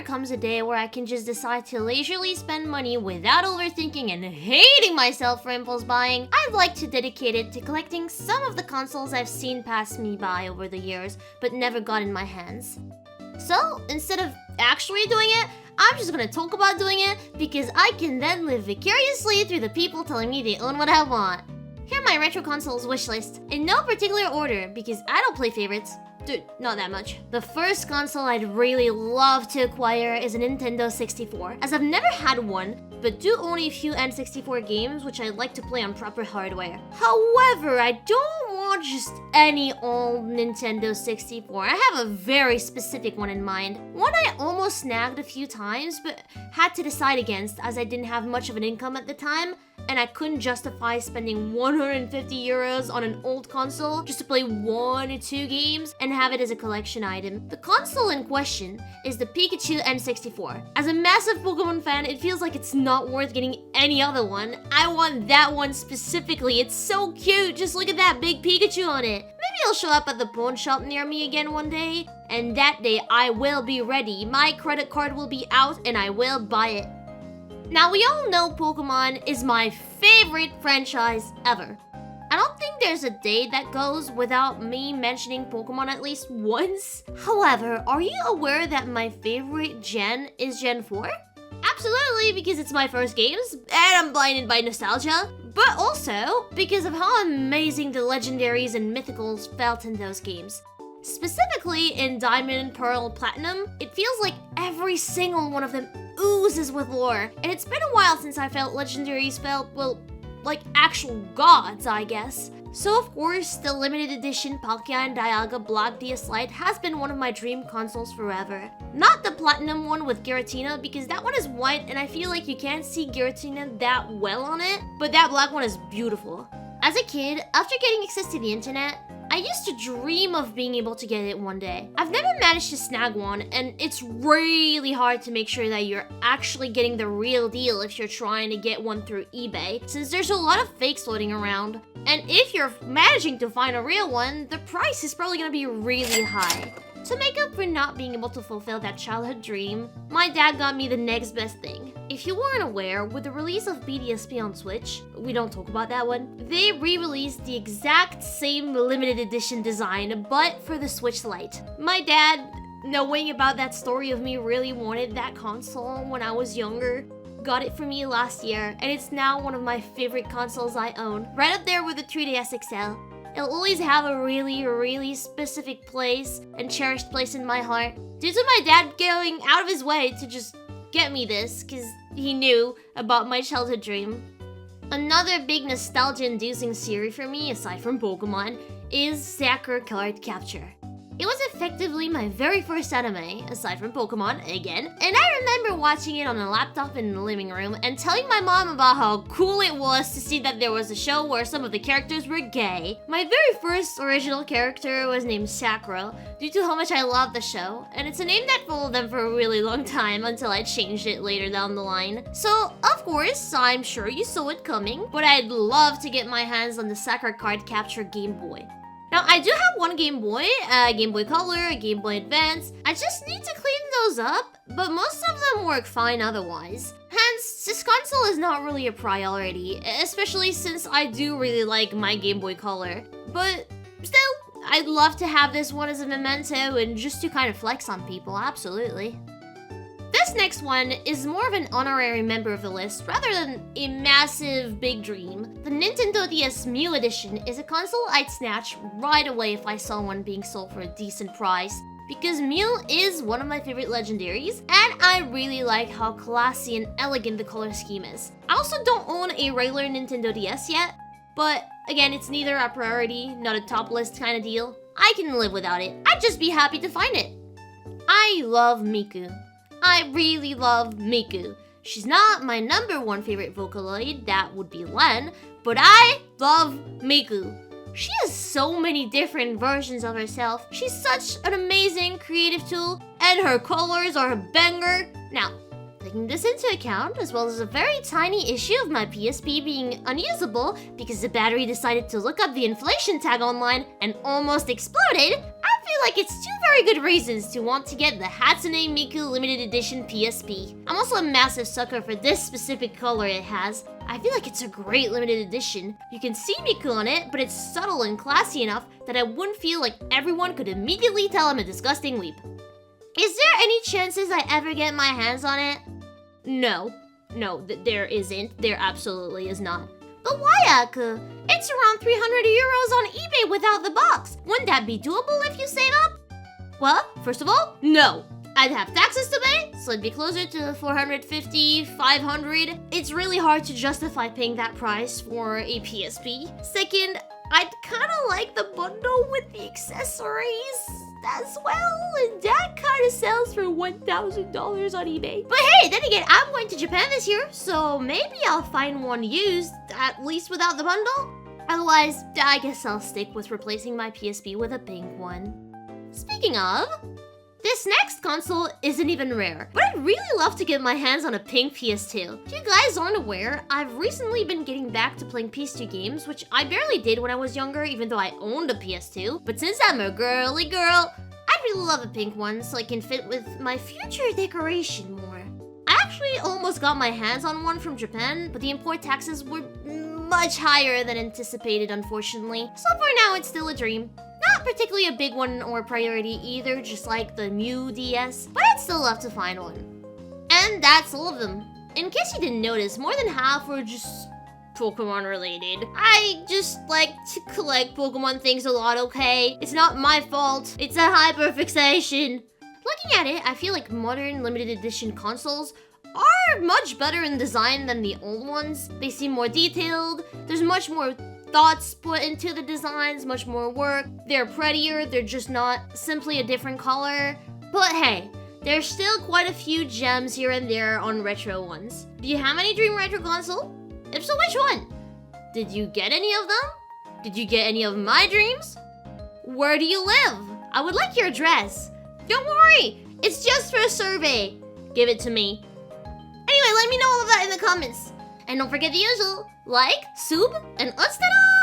comes a day where I can just decide to leisurely spend money without overthinking and hating myself for impulse buying, I'd like to dedicate it to collecting some of the consoles I've seen pass me by over the years, but never got in my hands. So, instead of actually doing it, I'm just gonna talk about doing it because I can then live vicariously through the people telling me they own what I want. Here are my retro consoles wishlist, in no particular order because I don't play favorites. Dude, not that much. The first console I'd really love to acquire is a Nintendo 64, as I've never had one, but do own a few N64 games which I'd like to play on proper hardware. However, I don't want just any old Nintendo 64. I have a very specific one in mind. One I almost snagged a few times, but had to decide against as I didn't have much of an income at the time, and I couldn't justify spending 150 euros on an old console just to play 1 or 2 games and have it as a collection item. The console in question is the Pikachu N64. As a massive Pokemon fan, it feels like it's not worth getting any other one. I want that one specifically. It's so cute. Just look at that big Pikachu on it. Maybe it'll show up at the pawn shop near me again one day, and that day I will be ready. My credit card will be out and I will buy it. Now, we all know Pokemon is my favorite franchise ever. I don't think there's a day that goes without me mentioning Pokemon at least once. However, are you aware that my favorite gen is Gen 4? Absolutely, because it's my first games, and I'm blinded by nostalgia. But also, because of how amazing the legendaries and mythicals felt in those games. Specifically in Diamond, Pearl, Platinum, it feels like every single one of them oozes with lore. And it's been a while since I felt legendaries felt, well, like actual gods, I guess. So of course, the limited edition Palkia and Dialga Black DS Lite has been one of my dream consoles forever. Not the Platinum one with Giratina, because that one is white and I feel like you can't see Giratina that well on it, but that black one is beautiful. As a kid, after getting access to the internet, I used to dream of being able to get it one day. I've never managed to snag one, and it's really hard to make sure that you're actually getting the real deal if you're trying to get one through eBay, since there's a lot of fakes floating around. And if you're managing to find a real one, the price is probably gonna be really high. To make up for not being able to fulfill that childhood dream, my dad got me the next best thing. If you weren't aware, with the release of BDSP on Switch, we don't talk about that one, they re-released the exact same limited edition design, but for the Switch Lite. My dad, knowing about that story of me really wanted that console when I was younger, got it for me last year, and it's now one of my favorite consoles I own, right up there with the 3DS XL. It'll always have a really specific place and cherished place in my heart, due to my dad going out of his way to just get me this, cause he knew about my childhood dream. Another big nostalgia-inducing series for me, aside from Pokemon, is Sakura Cardcaptor. It was effectively my very first anime, aside from Pokemon, again, and I remember watching it on a laptop in the living room and telling my mom about how cool it was to see that there was a show where some of the characters were gay. My very first original character was named Sakura, due to how much I loved the show, and it's a name that followed them for a really long time until I changed it later down the line. So, of course, I'm sure you saw it coming, but I'd love to get my hands on the Sakura Cardcaptor Game Boy. Now, I do have one Game Boy, a Game Boy Color, a Game Boy Advance. I just need to clean those up, but most of them work fine otherwise. Hence, this console is not really a priority, especially since I do really like my Game Boy Color. But still, I'd love to have this one as a memento and just to kind of flex on people, absolutely. This next one is more of an honorary member of the list rather than a massive big dream. The Nintendo DS Mew Edition is a console I'd snatch right away if I saw one being sold for a decent price, because Mew is one of my favorite legendaries, and I really like how classy and elegant the color scheme is. I also don't own a regular Nintendo DS yet, but again, it's neither a priority, not a top list kind of deal. I can live without it. I'd just be happy to find it. I love Miku. I really love Miku. She's not my #1 favorite Vocaloid, that would be Len, but I love Miku. She has so many different versions of herself. She's such an amazing creative tool, and her colors are a banger. Now, Taking this into account, as well as a very tiny issue of my PSP being unusable because the battery decided to look up the inflation tag online and almost exploded, I feel like it's two very good reasons to want to get the Hatsune Miku limited edition PSP. I'm also a massive sucker for this specific color it has. I feel like it's a great limited edition. You can see Miku on it, but it's subtle and classy enough that I wouldn't feel like everyone could immediately tell I'm a disgusting weep. Is there any chances I ever get my hands on it? No, there isn't. There absolutely is not. But why, Aku? It's around 300 euros on eBay without the box. Wouldn't that be doable if you save up? Well, first of all, no. I'd have taxes to pay, so it'd be closer to 450, 500. It's really hard to justify paying that price for a PSP. Second, I'd kind of like the bundle with the accessories as well, and that kind of sells for $1,000 on eBay. But hey, then again, I'm going to Japan this year, so maybe I'll find one used, at least without the bundle. Otherwise, I guess I'll stick with replacing my PSP with a pink one. Speaking of, this next console isn't even rare, but I'd really love to get my hands on a pink PS2. If you guys aren't aware, I've recently been getting back to playing PS2 games, which I barely did when I was younger, even though I owned a PS2. But since I'm a girly girl, I'd really love a pink one so I can fit with my future decoration more. I actually almost got my hands on one from Japan, but the import taxes were much higher than anticipated, unfortunately. So for now, it's still a dream. Not particularly a big one or a priority either, just like the Mew DS, but I'd still love to find one. And that's all of them. In case you didn't notice, more than half were just Pokemon related. I just like to collect Pokemon things a lot, okay? It's not my fault. It's a hyperfixation. Looking at it, I feel like modern limited edition consoles are much better in design than the old ones. They seem more detailed. There's much more thoughts put into the designs, much more work. They're prettier, they're just not simply a different color. But hey, there's still quite a few gems here and there on retro ones. Do you have any dream retro console? If so, which one? Did you get any of them? Did you get any of my dreams? Where do you live? I would like your address. Don't worry, it's just for a survey. Give it to me. Anyway, let me know all of that in the comments. And don't forget the usual, like, sub, and utstara!